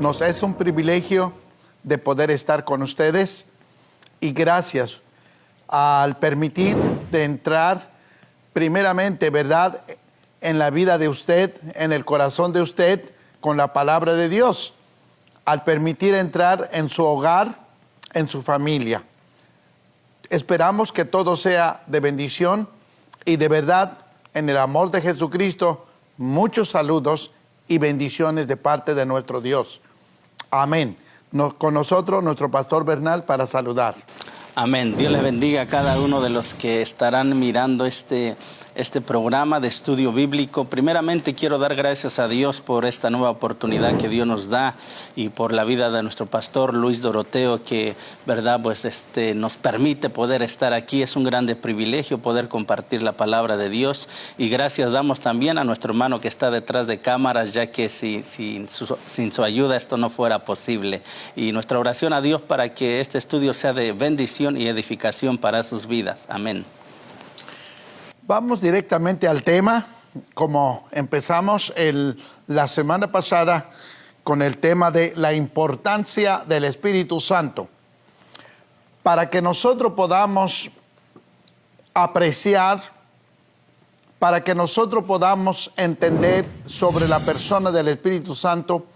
Nos es un privilegio de poder estar con ustedes y gracias al permitir de entrar primeramente, ¿verdad?, en la vida de usted, en el corazón de usted, con la palabra de Dios, al permitir entrar en su hogar, en su familia. Esperamos que todo sea de bendición y de verdad, en el amor de Jesucristo, muchos saludos y bendiciones de parte de nuestro Dios. Amén. Con nosotros, nuestro pastor Bernal para saludar. Amén. Dios les bendiga a cada uno de los que estarán mirando este programa de estudio bíblico. Primeramente quiero dar gracias a Dios por esta nueva oportunidad que Dios nos da y por la vida de nuestro pastor Luis Doroteo, que verdad pues nos permite poder estar aquí. Es un grande privilegio poder compartir la palabra de Dios, y gracias damos también a nuestro hermano que está detrás de cámaras, ya que sin su ayuda esto no fuera posible. Y nuestra oración a Dios para que este estudio sea de bendición y edificación para sus vidas. Amén. Vamos directamente al tema, como empezamos la semana pasada con el tema de la importancia del Espíritu Santo. Para que nosotros podamos apreciar, para que nosotros podamos entender sobre la persona del Espíritu Santo,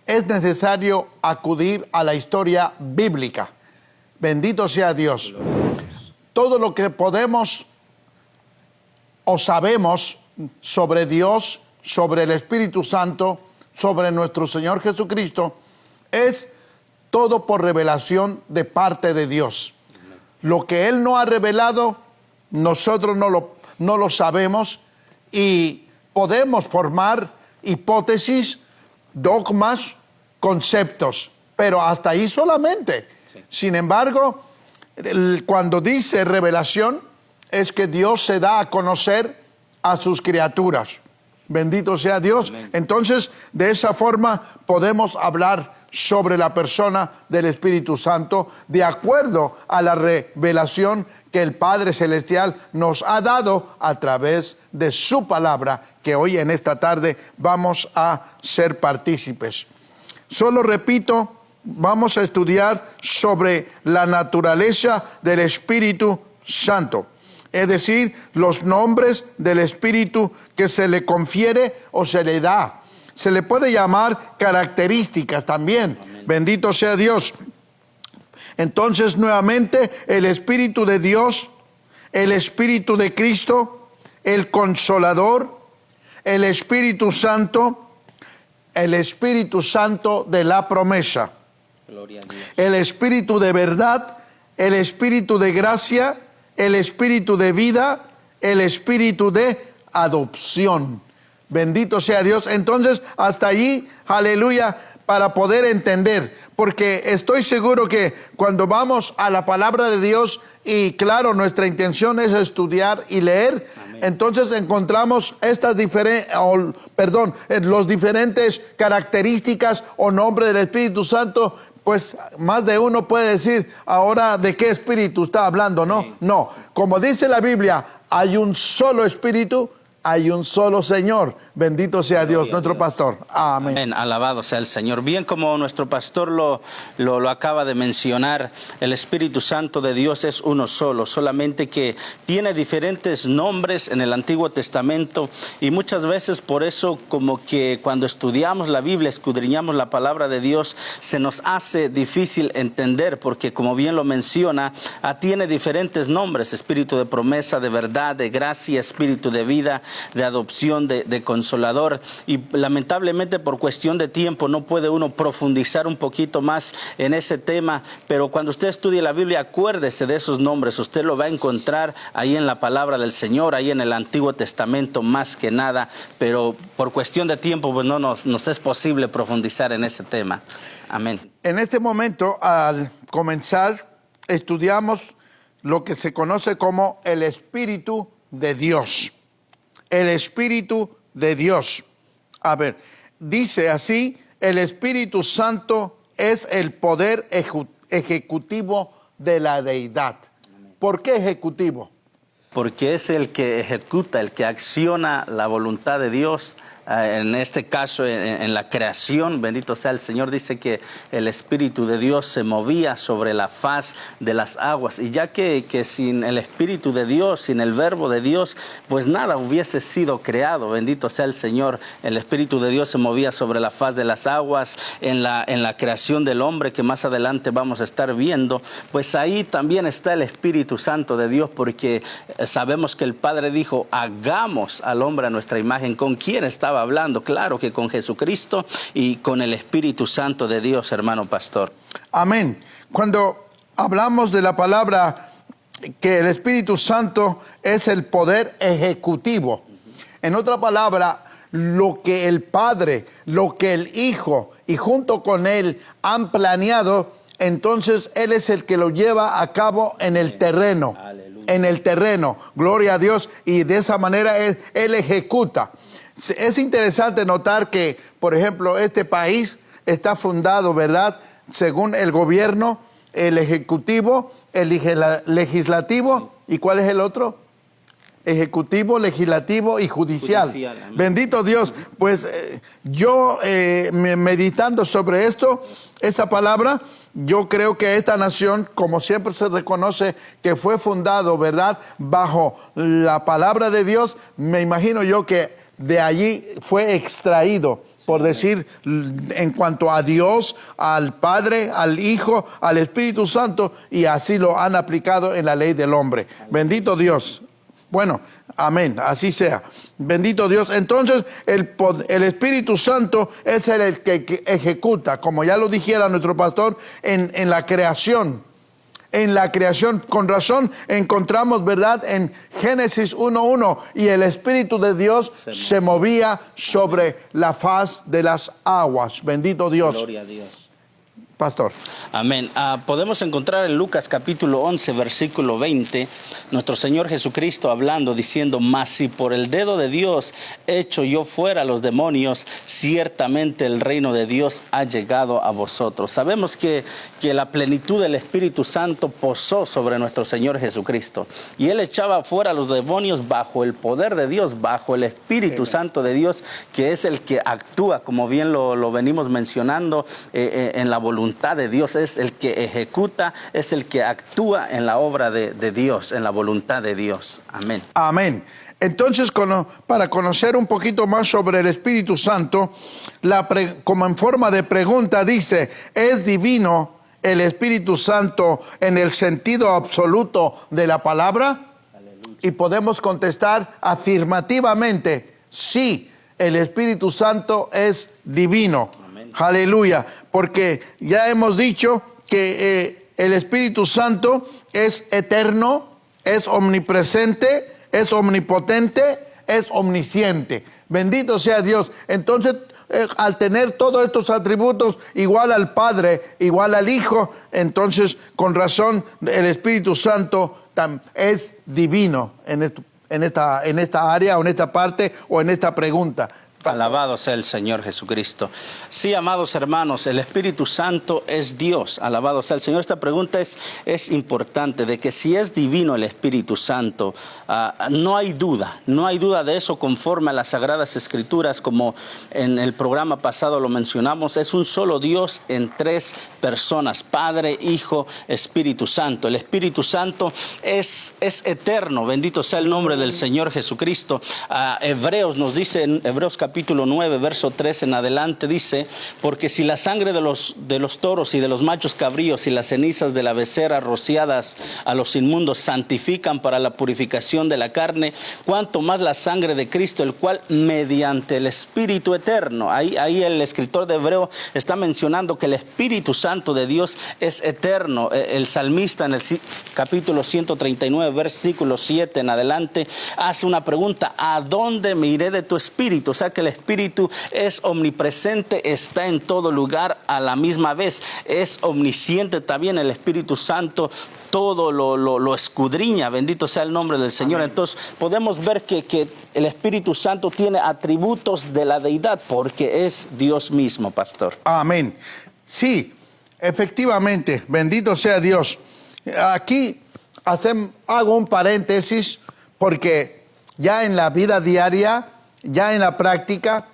es necesario acudir a la historia bíblica. Bendito sea Dios. Todo lo que podemos o sabemos sobre Dios, sobre el Espíritu Santo, sobre nuestro Señor Jesucristo, es todo por revelación de parte de Dios. Lo que Él no ha revelado, nosotros no lo sabemos, y podemos formar hipótesis, dogmas, conceptos, pero hasta ahí solamente. Sin embargo, cuando dice revelación, es que Dios se da a conocer a sus criaturas. Bendito sea Dios. Amén. Entonces, de esa forma podemos hablar sobre la persona del Espíritu Santo de acuerdo a la revelación que el Padre Celestial nos ha dado a través de su palabra, que hoy en esta tarde vamos a ser partícipes. Solo repito, vamos a estudiar sobre la naturaleza del Espíritu Santo, es decir, los nombres del Espíritu que se le confiere o se le da. Se le puede llamar características también. Amén. Bendito sea Dios. Entonces, nuevamente, el Espíritu de Dios, el Espíritu de Cristo, el Consolador, el Espíritu Santo, el Espíritu Santo de la promesa, el Espíritu de verdad, el Espíritu de gracia, el Espíritu de vida, el Espíritu de adopción. Bendito sea Dios. Entonces, hasta allí, aleluya, para poder entender, porque estoy seguro que cuando vamos a la palabra de Dios, y claro, nuestra intención es estudiar y leer, amén, entonces encontramos estas los diferentes características o nombres del Espíritu Santo. Pues más de uno puede decir, ahora, ¿de qué espíritu está hablando? No, sí. No, como dice la Biblia, hay un solo espíritu, hay un solo Señor. Bendito sea Dios, nuestro pastor. Amén. Amén. Alabado sea el Señor. Bien, como nuestro pastor lo acaba de mencionar, el Espíritu Santo de Dios es uno solo, solamente que tiene diferentes nombres en el Antiguo Testamento, y muchas veces por eso, como que cuando estudiamos la Biblia, escudriñamos la palabra de Dios, se nos hace difícil entender, porque como bien lo menciona, tiene diferentes nombres: Espíritu de promesa, de verdad, de gracia, Espíritu de vida, de adopción, de consolador. Y lamentablemente por cuestión de tiempo no puede uno profundizar un poquito más en ese tema, pero cuando usted estudie la Biblia, acuérdese de esos nombres. Usted lo va a encontrar ahí en la palabra del Señor, ahí en el Antiguo Testamento más que nada, pero por cuestión de tiempo pues no nos es posible profundizar en ese tema. Amén. En este momento, al comenzar, estudiamos lo que se conoce como el Espíritu de Dios. El Espíritu de Dios. A ver, dice así: el Espíritu Santo es el poder ejecutivo de la deidad. ¿Por qué ejecutivo? Porque es el que ejecuta, el que acciona la voluntad de Dios en este caso en la creación, bendito sea el Señor, dice que el Espíritu de Dios se movía sobre la faz de las aguas. Y ya que sin el Espíritu de Dios, sin el Verbo de Dios, pues nada hubiese sido creado. Bendito sea el Señor. El Espíritu de Dios se movía sobre la faz de las aguas en la creación del hombre, que más adelante vamos a estar viendo. Pues ahí también está el Espíritu Santo de Dios, porque sabemos que el Padre dijo: hagamos al hombre a nuestra imagen. ¿Con quién estaba hablando? Claro que con Jesucristo y con el Espíritu Santo de Dios, hermano pastor. Amén. Cuando hablamos de la palabra que el Espíritu Santo es el poder ejecutivo, en otra palabra, lo que el Padre, lo que el Hijo y junto con Él han planeado, entonces Él es el que lo lleva a cabo en el terreno. Aleluya. En el terreno, gloria a Dios, y de esa manera Él ejecuta. Es interesante notar que, por ejemplo, este país está fundado, ¿verdad?, según el gobierno, el ejecutivo, el legislativo, ¿y cuál es el otro? Ejecutivo, legislativo y judicial. Bendito Dios. Pues yo meditando sobre esto, esa palabra, yo creo que esta nación, como siempre se reconoce que fue fundado, ¿verdad?, bajo la palabra de Dios, me imagino yo que de allí fue extraído, por decir, en cuanto a Dios, al Padre, al Hijo, al Espíritu Santo, y así lo han aplicado en la ley del hombre. Bendito Dios. Bueno, amén, así sea. Bendito Dios. Entonces, el Espíritu Santo es el que ejecuta, como ya lo dijera nuestro pastor, en la creación. En la creación, con razón, encontramos, ¿verdad?, en Génesis 1:1, y el Espíritu de Dios se movía sobre la faz de las aguas. Bendito Dios. Gloria a Dios. Pastor. Amén. Podemos encontrar en Lucas capítulo 11, versículo 20, nuestro Señor Jesucristo hablando, diciendo: mas si por el dedo de Dios echo yo fuera a los demonios, ciertamente el reino de Dios ha llegado a vosotros. Sabemos que la plenitud del Espíritu Santo posó sobre nuestro Señor Jesucristo, y Él echaba fuera a los demonios bajo el poder de Dios, bajo el Espíritu Santo de Dios, que es el que actúa, como bien lo venimos mencionando, en la voluntad de Dios. Es el que ejecuta, es el que actúa en la obra de Dios, en la voluntad de Dios. Amén. Amén. Entonces, para conocer un poquito más sobre el Espíritu Santo, como en forma de pregunta dice: ¿es divino el Espíritu Santo en el sentido absoluto de la palabra? Aleluya. Y podemos contestar afirmativamente: sí, el Espíritu Santo es divino. Aleluya, porque ya hemos dicho que el Espíritu Santo es eterno, es omnipresente, es omnipotente, es omnisciente. Bendito sea Dios. Entonces, al tener todos estos atributos, igual al Padre, igual al Hijo, entonces, con razón, el Espíritu Santo es divino en esta área, o en esta parte, o en esta pregunta. Alabado sea el Señor Jesucristo. Sí, amados hermanos, el Espíritu Santo es Dios. Alabado sea el Señor. Esta pregunta es importante, de que si es divino el Espíritu Santo. No hay duda de eso, conforme a las Sagradas Escrituras, como en el programa pasado lo mencionamos. Es un solo Dios en tres personas: Padre, Hijo, Espíritu Santo. El Espíritu Santo es eterno. Bendito sea el nombre del Señor Jesucristo. Hebreos nos dice, en Hebreos capítulo 9, verso 3 en adelante, dice: porque si la sangre de los toros y de los machos cabríos y las cenizas de la becerra rociadas a los inmundos santifican para la purificación de la carne, cuánto más la sangre de Cristo, el cual mediante el Espíritu eterno. Ahí el escritor de Hebreo está mencionando que el Espíritu Santo de Dios es eterno. El salmista en el capítulo 139, versículo 7 en adelante, hace una pregunta: ¿a dónde me iré de tu Espíritu? O sea que el Espíritu es omnipresente, está en todo lugar a la misma vez. Es omnisciente también el Espíritu Santo, todo lo escudriña. Bendito sea el nombre del Señor. Amén. Entonces podemos ver que el Espíritu Santo tiene atributos de la deidad, porque es Dios mismo, pastor. Amén. Sí, efectivamente, bendito sea Dios. Aquí hago un paréntesis, porque ya en la vida diaria, ya en la práctica,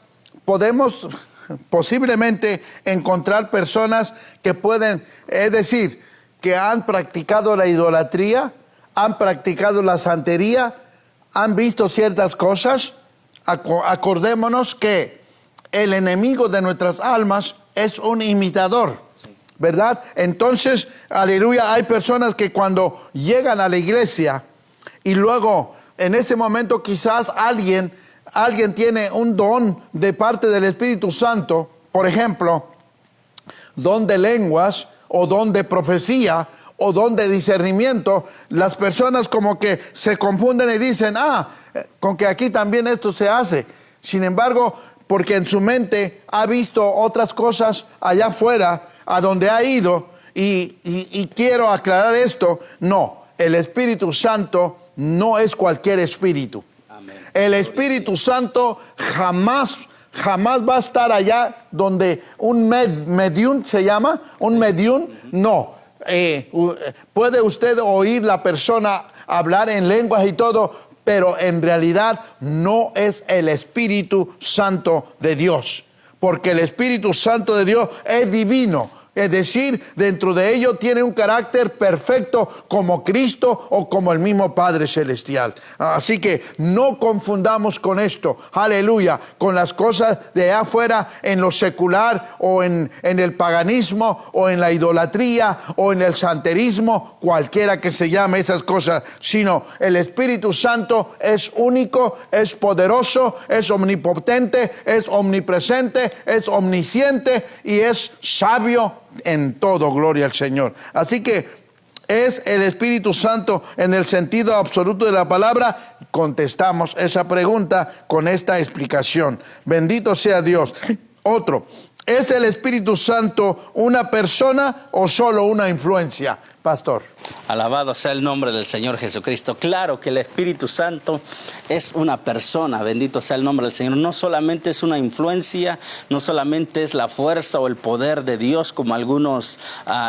podemos posiblemente encontrar personas que pueden, es decir, que han practicado la idolatría, han practicado la santería, han visto ciertas cosas. Acordémonos que el enemigo de nuestras almas es un imitador, ¿verdad? Entonces, aleluya, hay personas que cuando llegan a la iglesia y luego en ese momento quizás alguien tiene un don de parte del Espíritu Santo, por ejemplo, don de lenguas o don de profecía o don de discernimiento. Las personas como que se confunden y dicen, con que aquí también esto se hace. Sin embargo, porque en su mente ha visto otras cosas allá afuera, a donde ha ido, y quiero aclarar esto, no, el Espíritu Santo no es cualquier espíritu. Amén. El Espíritu Santo jamás va a estar allá donde un medium se llama, un medium, no. Puede usted oír la persona hablar en lenguas y todo, pero en realidad no es el Espíritu Santo de Dios, porque el Espíritu Santo de Dios es divino. Es decir, dentro de ello tiene un carácter perfecto como Cristo o como el mismo Padre Celestial. Así que no confundamos con esto, aleluya, con las cosas de allá afuera en lo secular o en el paganismo o en la idolatría o en el santerismo, cualquiera que se llame esas cosas, sino el Espíritu Santo es único, es poderoso, es omnipotente, es omnipresente, es omnisciente y es sabio en todo, gloria al Señor. Así que es el Espíritu Santo en el sentido absoluto de la palabra. Contestamos esa pregunta con esta explicación. Bendito sea Dios. Otro, ¿es el Espíritu Santo una persona o solo una influencia, pastor? Alabado sea el nombre del Señor Jesucristo. Claro que el Espíritu Santo es una persona, bendito sea el nombre del Señor. No solamente es una influencia, no solamente es la fuerza o el poder de Dios, como algunos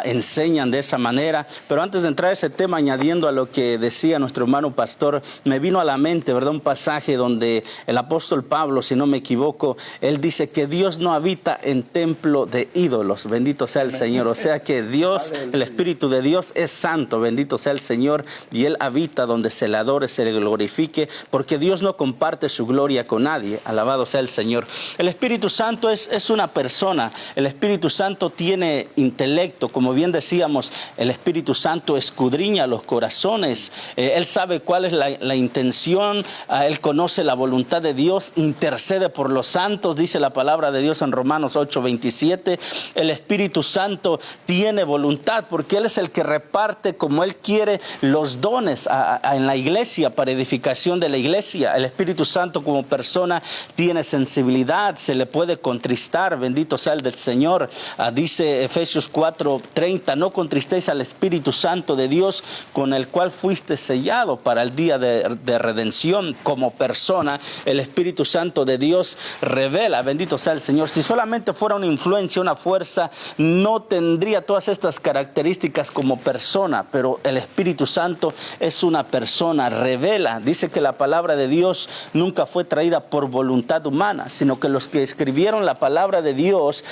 enseñan de esa manera. Pero antes de entrar a ese tema, añadiendo a lo que decía nuestro hermano pastor, me vino a la mente, ¿verdad?, un pasaje donde el apóstol Pablo, si no me equivoco, él dice que Dios no habita en templo de ídolos. Bendito sea el Señor. O sea que Dios, el Espíritu de Dios es santo. Bendito sea el Señor, y Él habita donde se le adore, se le glorifique, porque Dios no comparte su gloria con nadie. Alabado sea el Señor. El Espíritu Santo es una persona. El Espíritu Santo tiene intelecto. Como bien decíamos, el Espíritu Santo escudriña los corazones. Él sabe cuál es la intención. Él conoce la voluntad de Dios, intercede por los santos, dice la palabra de Dios en Romanos 8:27. El Espíritu Santo tiene voluntad, porque Él es el que reparte como Él quiere los dones en la iglesia, para edificación de la iglesia. El Espíritu Santo como persona tiene sensibilidad, se le puede contristar, bendito sea el del Señor. Dice Efesios 4:30, no contristéis al Espíritu Santo de Dios, con el cual fuiste sellado para el día de redención. Como persona, el Espíritu Santo de Dios revela, bendito sea el Señor. Si solamente fuera una influencia, una fuerza, no tendría todas estas características como persona, pero el Espíritu Santo es una persona, revela. Dice que la palabra de Dios nunca fue traída por voluntad humana, sino que los que escribieron la palabra de Dios,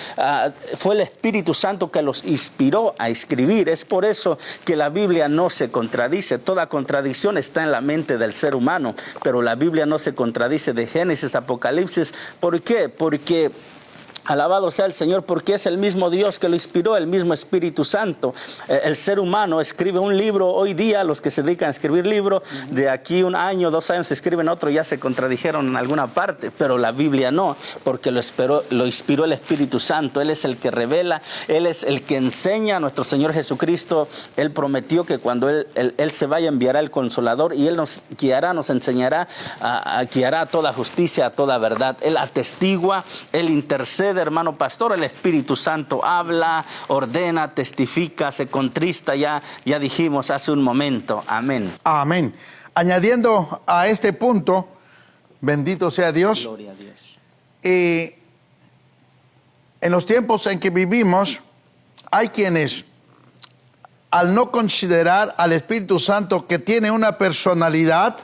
fue el Espíritu Santo que los inspiró a escribir. Es por eso que la Biblia no se contradice. Toda contradicción está en la mente del ser humano, pero la Biblia no se contradice de Génesis a Apocalipsis. ¿Por qué? Porque alabado sea el Señor, porque es el mismo Dios que lo inspiró, el mismo Espíritu Santo. El ser humano escribe un libro hoy día, los que se dedican a escribir libros, de aquí 1 año, 2 años escriben otro, ya se contradijeron en alguna parte, pero la Biblia no, porque lo inspiró el Espíritu Santo. Él es el que revela, Él es el que enseña. A nuestro Señor Jesucristo, Él prometió que cuando Él se vaya, enviará el Consolador, y Él nos guiará, nos enseñará, guiará a toda justicia, a toda verdad. Él atestigua, Él intercede, hermano pastor. El Espíritu Santo habla, ordena, testifica, se contrista, ya dijimos hace un momento. Amén. Amén. Añadiendo a este punto, bendito sea Dios. Gloria a Dios. En los tiempos en que vivimos, hay quienes, al no considerar al Espíritu Santo que tiene una personalidad,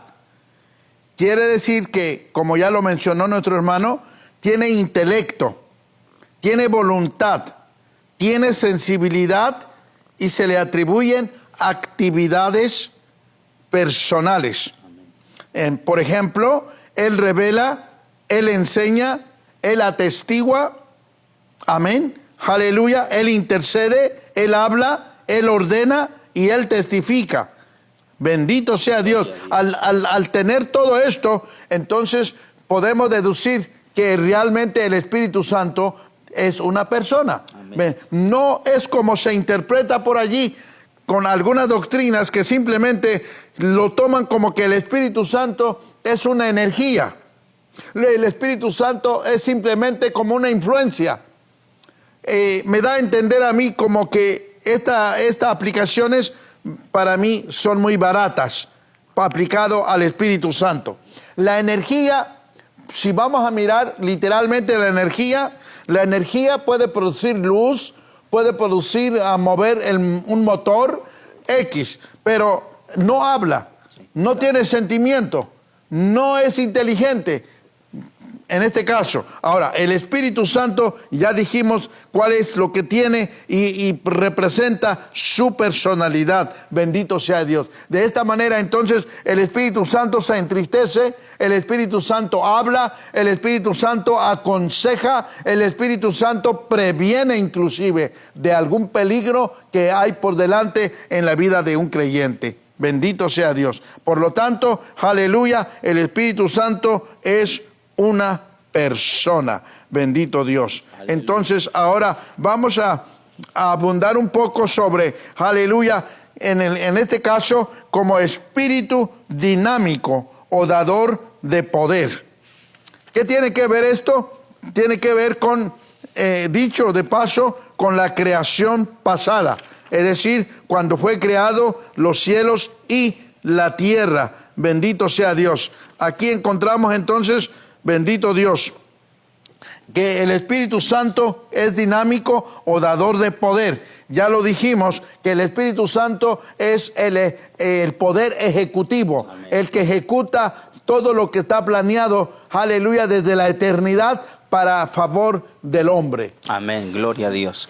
quiere decir que, como ya lo mencionó nuestro hermano, tiene intelecto, tiene voluntad, tiene sensibilidad y se le atribuyen actividades personales. Por ejemplo, Él revela, Él enseña, Él atestigua, amén, aleluya, Él intercede, Él habla, Él ordena y Él testifica. Bendito sea Dios. Al tener todo esto, entonces podemos deducir que realmente el Espíritu Santo es una persona. Amén. No es como se interpreta por allí con algunas doctrinas que simplemente lo toman como que el Espíritu Santo es una energía. El Espíritu Santo es simplemente como una influencia. Me da a entender a mí como que estas aplicaciones para mí son muy baratas aplicado al Espíritu Santo. La energía, si vamos a mirar literalmente la energía puede producir luz, puede producir, mover un motor X, pero no habla, no tiene sentimiento, no es inteligente. En este caso, ahora, el Espíritu Santo, ya dijimos cuál es lo que tiene y representa su personalidad. Bendito sea Dios. De esta manera, entonces, el Espíritu Santo se entristece, el Espíritu Santo habla, el Espíritu Santo aconseja, el Espíritu Santo previene inclusive de algún peligro que hay por delante en la vida de un creyente. Bendito sea Dios. Por lo tanto, aleluya, el Espíritu Santo es una persona. Bendito Dios. Aleluya. Entonces ahora vamos a abundar un poco sobre, aleluya, en este caso como espíritu dinámico o dador de poder. ¿Qué tiene que ver esto? Tiene que ver con, dicho de paso, con la creación pasada. Es decir, cuando fue creado los cielos y la tierra. Bendito sea Dios. Aquí encontramos entonces, bendito Dios, que el Espíritu Santo es dinámico o dador de poder. Ya lo dijimos, que el Espíritu Santo es el poder ejecutivo. Amén. El que ejecuta todo lo que está planeado, aleluya, desde la eternidad para favor del hombre. Amén, gloria a Dios.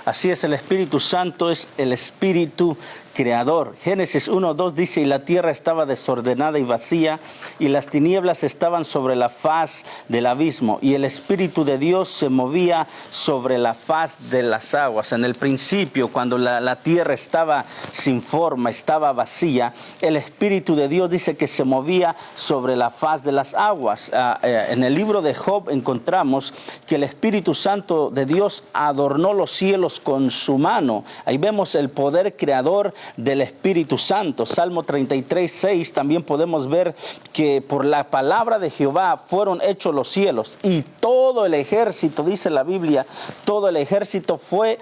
Así es, el Espíritu Santo es el Espíritu creador. Génesis 1:2 dice: y la tierra estaba desordenada y vacía, y las tinieblas estaban sobre la faz del abismo, y el Espíritu de Dios se movía sobre la faz de las aguas. En el principio, cuando la tierra estaba sin forma, estaba vacía, el Espíritu de Dios dice que se movía sobre la faz de las aguas. En el libro de Job encontramos que el Espíritu Santo de Dios adornó los cielos con su mano. Ahí vemos el poder creador del Espíritu Santo. Salmo 33:6 también podemos ver que por la palabra de Jehová fueron hechos los cielos, y todo el ejército, dice la Biblia, todo el ejército fue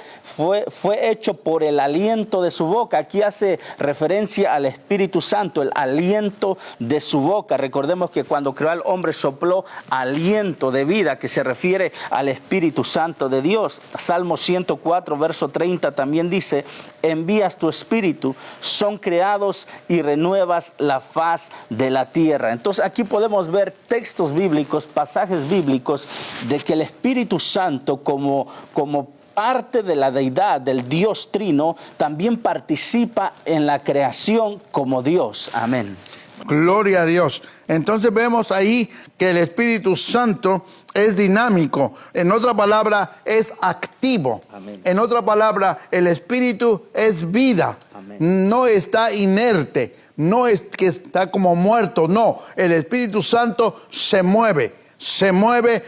hecho por el aliento de su boca. Aquí hace referencia al Espíritu Santo, el aliento de su boca. Recordemos que cuando creó al hombre sopló aliento de vida, que se refiere al Espíritu Santo de Dios. Salmo 104 verso 30 también dice: envías tu Espíritu, son creados y renuevas la faz de la tierra. Entonces aquí podemos ver textos bíblicos, pasajes bíblicos de que el Espíritu Santo como parte de la deidad, del Dios Trino, también participa en la creación como Dios. Amén. Gloria a Dios. Entonces vemos ahí que el Espíritu Santo es dinámico. En otra palabra, es activo. Amén. En otra palabra, el Espíritu es vida. Amén. No está inerte. No es que está como muerto. No, el Espíritu Santo se mueve. Se mueve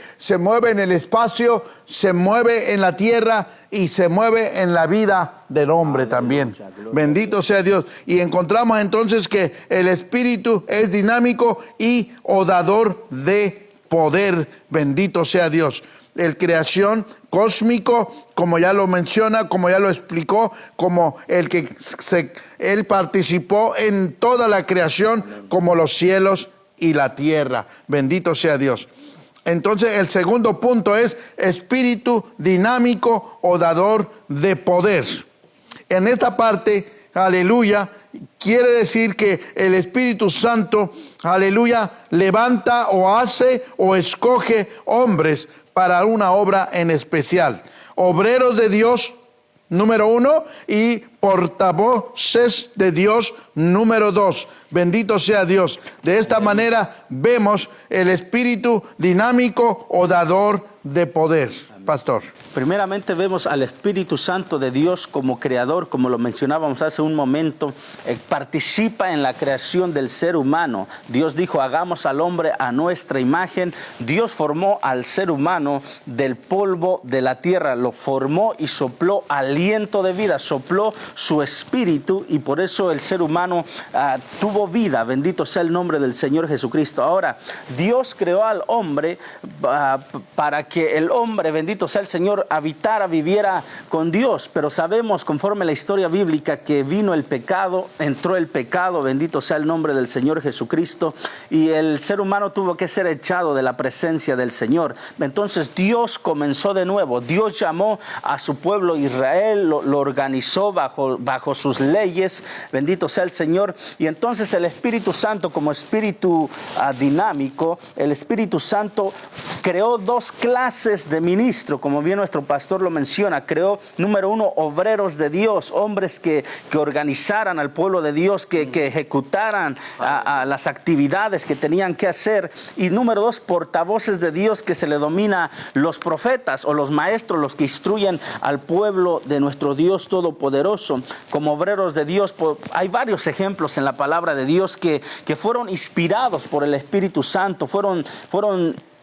en el espacio, se mueve en la tierra y se mueve en la vida del hombre también. Bendito sea Dios. Y encontramos entonces que el Espíritu es dinámico y o dador de poder. Bendito sea Dios. El creación cósmico, como ya lo menciona, como ya lo explicó, como él participó en toda la creación, como los cielos y la tierra. Bendito sea Dios. Entonces el segundo punto es espíritu dinámico o dador de poder. En esta parte, aleluya, quiere decir que el Espíritu Santo, aleluya, levanta o hace o escoge hombres para una obra en especial. Obreros de Dios, número 1, y portavoces de Dios, número 2. Bendito sea Dios. De esta manera vemos el espíritu dinámico o dador de poder. Pastor. Primeramente vemos al Espíritu Santo de Dios como creador, como lo mencionábamos hace un momento, participa en la creación del ser humano. Dios dijo, hagamos al hombre a nuestra imagen. Dios formó al ser humano del polvo de la tierra, lo formó y sopló aliento de vida, sopló su espíritu, y por eso el ser humano tuvo vida. Bendito sea el nombre del Señor Jesucristo. Ahora, Dios creó al hombre para que el hombre, bendito sea el Señor, habitara, viviera con Dios, pero sabemos conforme la historia bíblica que vino el pecado, entró el pecado, bendito sea el nombre del Señor Jesucristo, y el ser humano tuvo que ser echado de la presencia del Señor. Entonces Dios comenzó de nuevo. Dios llamó a su pueblo Israel, lo organizó bajo sus leyes, bendito sea el Señor, y entonces el Espíritu Santo, como espíritu dinámico, el Espíritu Santo creó dos clases de ministros, como bien nuestro pastor lo menciona. Creó, número 1, obreros de Dios, hombres que organizaran al pueblo de Dios, que ejecutaran las actividades que tenían que hacer. Y número 2, portavoces de Dios, que se le domina los profetas o los maestros, los que instruyen al pueblo de nuestro Dios Todopoderoso. Como obreros de Dios, hay varios ejemplos en la palabra de Dios que fueron inspirados por el Espíritu Santo, fueron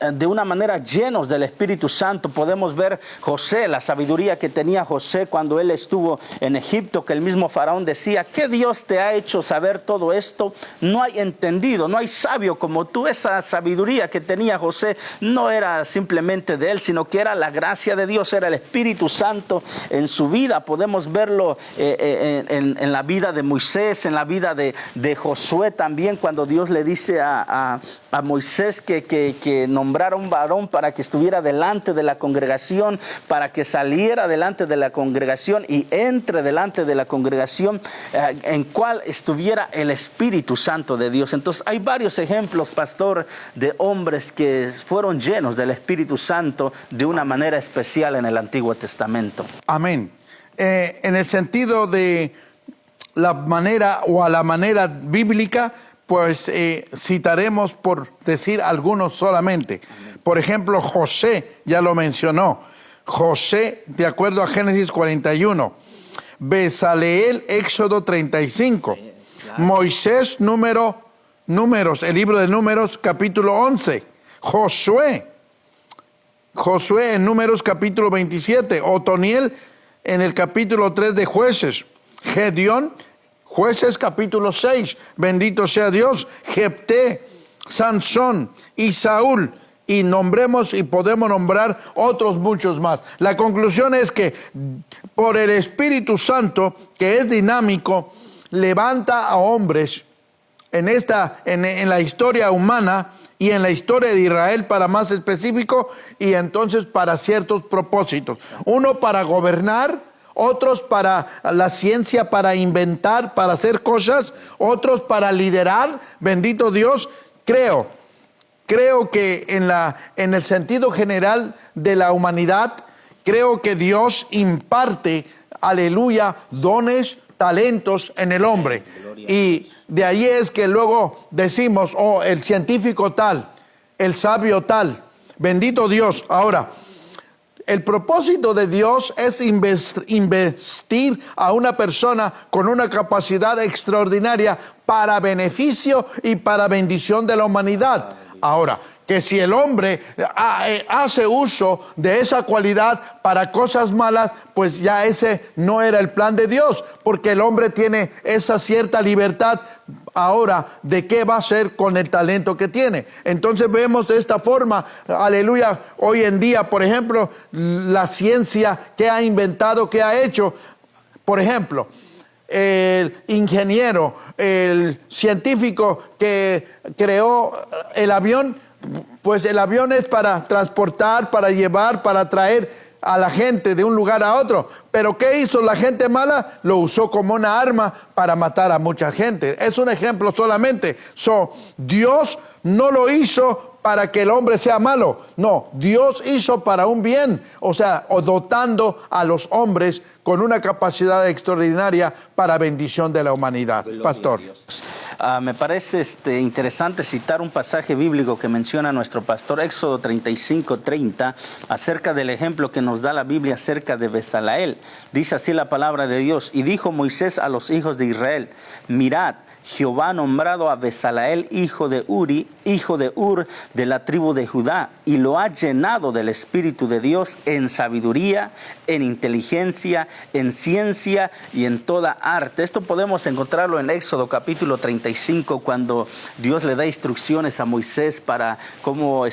de una manera llenos del Espíritu Santo. Podemos ver José, la sabiduría que tenía José cuando él estuvo en Egipto, que el mismo faraón decía, ¿qué Dios te ha hecho saber todo esto? No hay entendido, no hay sabio como tú. Esa sabiduría que tenía José no era simplemente de él, sino que era la gracia de Dios, era el Espíritu Santo en su vida. Podemos verlo en la vida de Moisés, en la vida de Josué también, cuando Dios le dice a Moisés que nombrara un varón para que estuviera delante de la congregación, para que saliera delante de la congregación y entre delante de la congregación, en cual estuviera el Espíritu Santo de Dios. Entonces hay varios ejemplos, pastor, de hombres que fueron llenos del Espíritu Santo de una manera especial en el Antiguo Testamento. Amén. En el sentido de la manera o a la manera bíblica, pues citaremos por decir algunos solamente. Por ejemplo, José, ya lo mencionó. José, de acuerdo a Génesis 41. Bezaleel, Éxodo 35. Sí, claro. Moisés, Números, el libro de Números, capítulo 11. Josué en Números, capítulo 27. Otoniel, en el capítulo 3 de Jueces. Gedeón, Jueces capítulo 6, bendito sea Dios. Jefté, Sansón y Saúl, y nombremos y podemos nombrar otros muchos más. La conclusión es que por el Espíritu Santo, que es dinámico, levanta a hombres en la historia humana y en la historia de Israel, para más específico, y entonces para ciertos propósitos. Uno para gobernar, otros para la ciencia, para inventar, para hacer cosas, otros para liderar. Bendito Dios. Creo que en el sentido general de la humanidad, creo que Dios imparte, aleluya, dones, talentos en el hombre. Y de ahí es que luego decimos, el científico tal, el sabio tal. Bendito Dios. Ahora, el propósito de Dios es investir a una persona con una capacidad extraordinaria para beneficio y para bendición de la humanidad. Ahora, que si el hombre hace uso de esa cualidad para cosas malas, pues ya ese no era el plan de Dios, porque el hombre tiene esa cierta libertad ahora de qué va a hacer con el talento que tiene. Entonces vemos de esta forma, aleluya, hoy en día, por ejemplo, la ciencia que ha inventado, que ha hecho, por ejemplo, el ingeniero, el científico que creó el avión, pues el avión es para transportar, para llevar, para traer a la gente de un lugar a otro. Pero ¿qué hizo la gente mala? Lo usó como una arma para matar a mucha gente. Es un ejemplo solamente. Dios no lo hizo para que el hombre sea malo. No, Dios hizo para un bien. O sea, dotando a los hombres con una capacidad extraordinaria para bendición de la humanidad. Pastor. Me parece interesante citar un pasaje bíblico que menciona nuestro pastor, Éxodo 35:30, acerca del ejemplo que nos da la Biblia acerca de Bezaleel. Dice así la palabra de Dios: y dijo Moisés a los hijos de Israel: mirad, Jehová ha nombrado a Bezaleel, hijo de Uri, hijo de Ur, de la tribu de Judá, y lo ha llenado del Espíritu de Dios en sabiduría, en inteligencia, en ciencia y en toda arte. Esto podemos encontrarlo en Éxodo capítulo 35, cuando Dios le da instrucciones a Moisés para cómo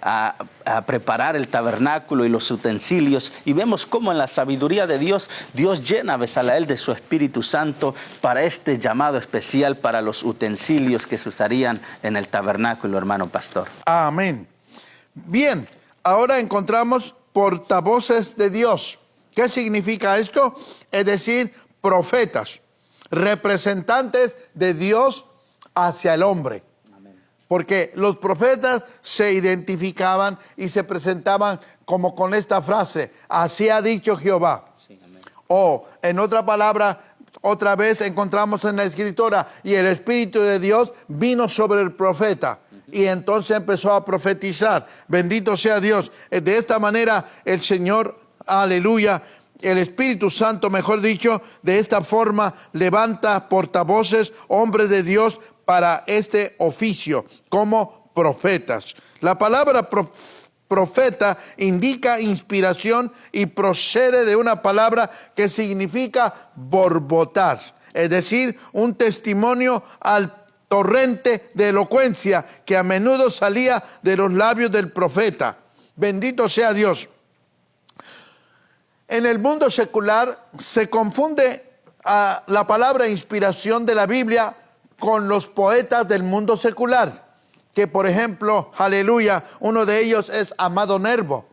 a preparar el tabernáculo y los utensilios. Y vemos cómo en la sabiduría de Dios, Dios llena a Bezaleel de su Espíritu Santo para este llamado especial para los utensilios que se usarían en el tabernáculo, hermano pastor. Amén. Bien, ahora encontramos portavoces de Dios. ¿Qué significa esto? Es decir, profetas, representantes de Dios hacia el hombre. Porque los profetas se identificaban y se presentaban como con esta frase: así ha dicho Jehová. Sí, o en otra palabra, otra vez encontramos en la escritura: y el Espíritu de Dios vino sobre el profeta. Y entonces empezó a profetizar. Bendito sea Dios. De esta manera el Señor, aleluya, el Espíritu Santo, mejor dicho, de esta forma levanta portavoces, hombres de Dios, para este oficio como profetas. La palabra profeta indica inspiración y procede de una palabra que significa borbotar, es decir, un testimonio al torrente de elocuencia que a menudo salía de los labios del profeta. Bendito sea Dios. En el mundo secular se confunde la palabra inspiración de la Biblia con los poetas del mundo secular, que por ejemplo, aleluya, uno de ellos es Amado Nervo.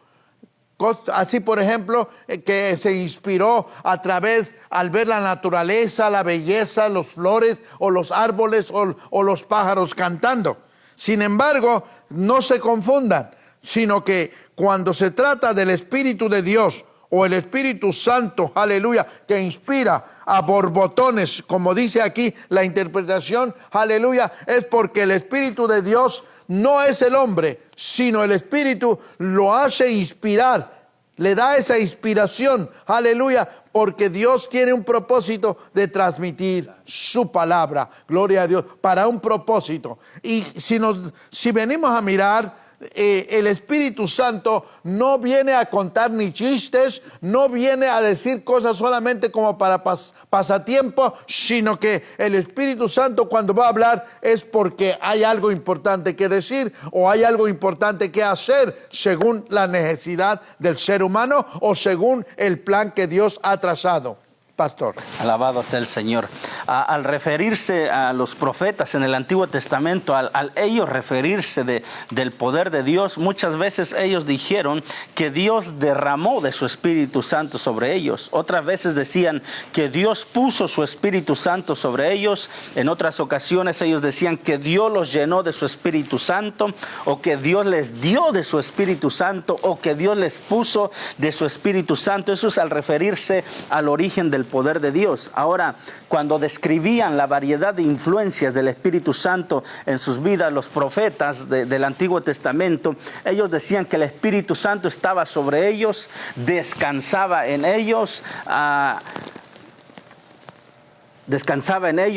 Así, por ejemplo, que se inspiró a través, al ver la naturaleza, la belleza, las flores o los árboles o los pájaros cantando. Sin embargo, no se confundan, sino que cuando se trata del Espíritu de Dios o el Espíritu Santo, aleluya, que inspira a borbotones, como dice aquí la interpretación, aleluya, es porque el Espíritu de Dios no es el hombre, sino el Espíritu lo hace inspirar, le da esa inspiración, aleluya, porque Dios tiene un propósito de transmitir su palabra, gloria a Dios, para un propósito. Y si venimos a mirar, el Espíritu Santo no viene a contar ni chistes, no viene a decir cosas solamente como para pasatiempo, sino que el Espíritu Santo, cuando va a hablar, es porque hay algo importante que decir o hay algo importante que hacer según la necesidad del ser humano o según el plan que Dios ha trazado. Pastor. Alabado sea el Señor. Al referirse a los profetas en el Antiguo Testamento, al ellos referirse del poder de Dios, muchas veces ellos dijeron que Dios derramó de su Espíritu Santo sobre ellos. Otras veces decían que Dios puso su Espíritu Santo sobre ellos. En otras ocasiones ellos decían que Dios los llenó de su Espíritu Santo, o que Dios les dio de su Espíritu Santo, o que Dios les puso de su Espíritu Santo. Eso es al referirse al origen del poder de Dios. Ahora, cuando describían la variedad de influencias del Espíritu Santo en sus vidas, los profetas del Antiguo Testamento, ellos decían que el Espíritu Santo estaba sobre ellos, descansaba en ellos,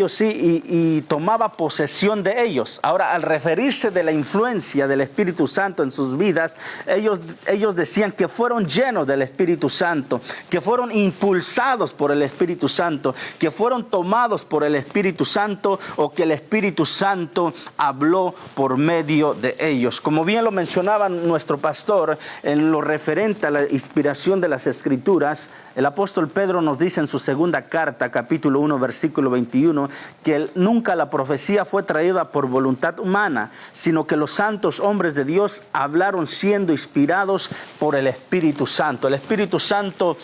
sí, y tomaba posesión de ellos. Ahora, al referirse de la influencia del Espíritu Santo en sus vidas, ellos decían que fueron llenos del Espíritu Santo, que fueron impulsados por el Espíritu Santo, que fueron tomados por el Espíritu Santo, o que el Espíritu Santo habló por medio de ellos. Como bien lo mencionaba nuestro pastor, en lo referente a la inspiración de las Escrituras, el apóstol Pedro nos dice en su segunda carta, capítulo 1, versículo versículo 21, que nunca la profecía fue traída por voluntad humana, sino que los santos hombres de Dios hablaron siendo inspirados por el Espíritu Santo. El Espíritu Santo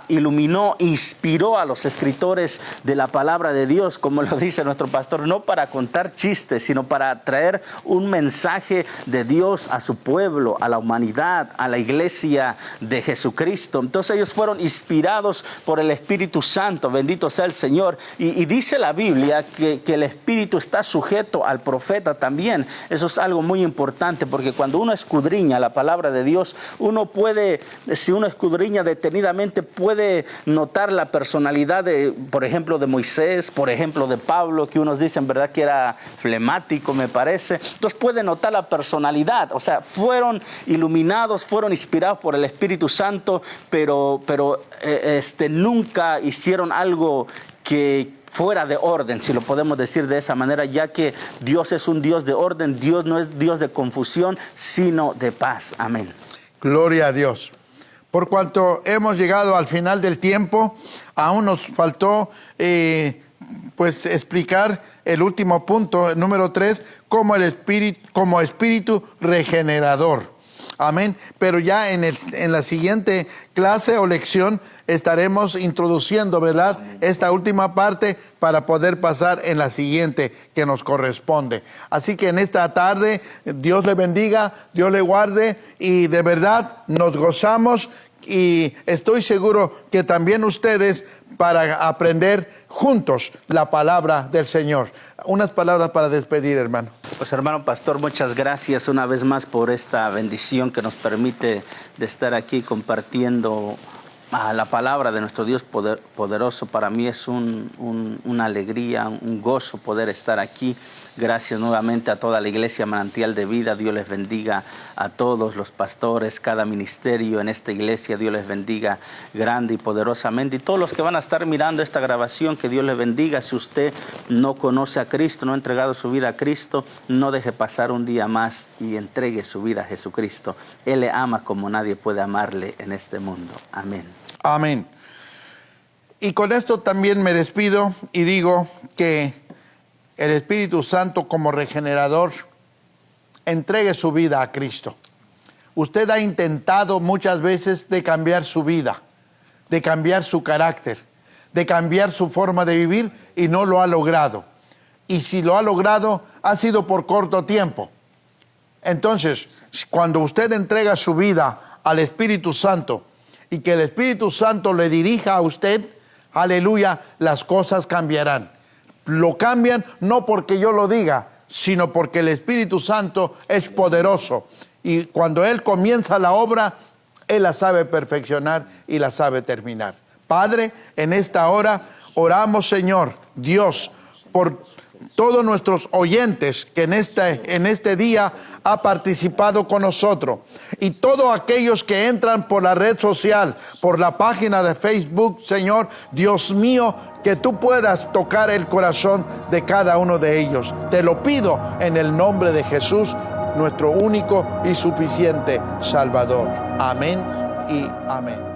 iluminó, inspiró a los escritores de la palabra de Dios, como lo dice nuestro pastor, no para contar chistes, sino para traer un mensaje de Dios a su pueblo, a la humanidad, a la iglesia de Jesucristo. Entonces ellos fueron inspirados por el Espíritu Santo, bendito sea el Señor. Y dice la Biblia que el Espíritu está sujeto al profeta también. Eso es algo muy importante, porque cuando uno escudriña la palabra de Dios, uno puede, si uno escudriña detenidamente, puede notar la personalidad de, por ejemplo, de Moisés, por ejemplo, de Pablo, que unos dicen, ¿verdad?, que era flemático, me parece. Entonces puede notar la personalidad. O sea, fueron iluminados, fueron inspirados por el Espíritu Santo, pero nunca hicieron algo que fuera de orden, si lo podemos decir de esa manera, ya que Dios es un Dios de orden. Dios no es Dios de confusión, sino de paz. Amén. Gloria a Dios. Por cuanto hemos llegado al final del tiempo, aún nos faltó explicar el último punto, el número 3, como espíritu regenerador. Amén. Pero ya en la siguiente clase o lección estaremos introduciendo, ¿verdad?, esta última parte para poder pasar en la siguiente que nos corresponde. Así que en esta tarde, Dios le bendiga, Dios le guarde, y de verdad nos gozamos, y estoy seguro que también ustedes, para aprender juntos la palabra del Señor. Unas palabras para despedir, hermano. Pues hermano pastor, muchas gracias una vez más por esta bendición que nos permite de estar aquí compartiendo la palabra de nuestro Dios poderoso. Para mí es una alegría, un gozo poder estar aquí. Gracias nuevamente a toda la iglesia Manantial de Vida. Dios les bendiga a todos los pastores, cada ministerio en esta iglesia. Dios les bendiga grande y poderosamente. Y todos los que van a estar mirando esta grabación, que Dios les bendiga. Si usted no conoce a Cristo, no ha entregado su vida a Cristo, no deje pasar un día más y entregue su vida a Jesucristo. Él le ama como nadie puede amarle en este mundo. Amén. Amén. Y con esto también me despido y digo que el Espíritu Santo, como regenerador, entregue su vida a Cristo. Usted ha intentado muchas veces de cambiar su vida, de cambiar su carácter, de cambiar su forma de vivir, y no lo ha logrado. Y si lo ha logrado, ha sido por corto tiempo. Entonces, cuando usted entrega su vida al Espíritu Santo y que el Espíritu Santo le dirija a usted, aleluya, las cosas cambiarán. Lo cambian no porque yo lo diga, sino porque el Espíritu Santo es poderoso. Y cuando Él comienza la obra, Él la sabe perfeccionar y la sabe terminar. Padre, en esta hora oramos, Señor, Dios, por todos nuestros oyentes que en este día ha participado con nosotros, y todos aquellos que entran por la red social, por la página de Facebook, Señor, Dios mío, que tú puedas tocar el corazón de cada uno de ellos. Te lo pido en el nombre de Jesús, nuestro único y suficiente Salvador. Amén y amén.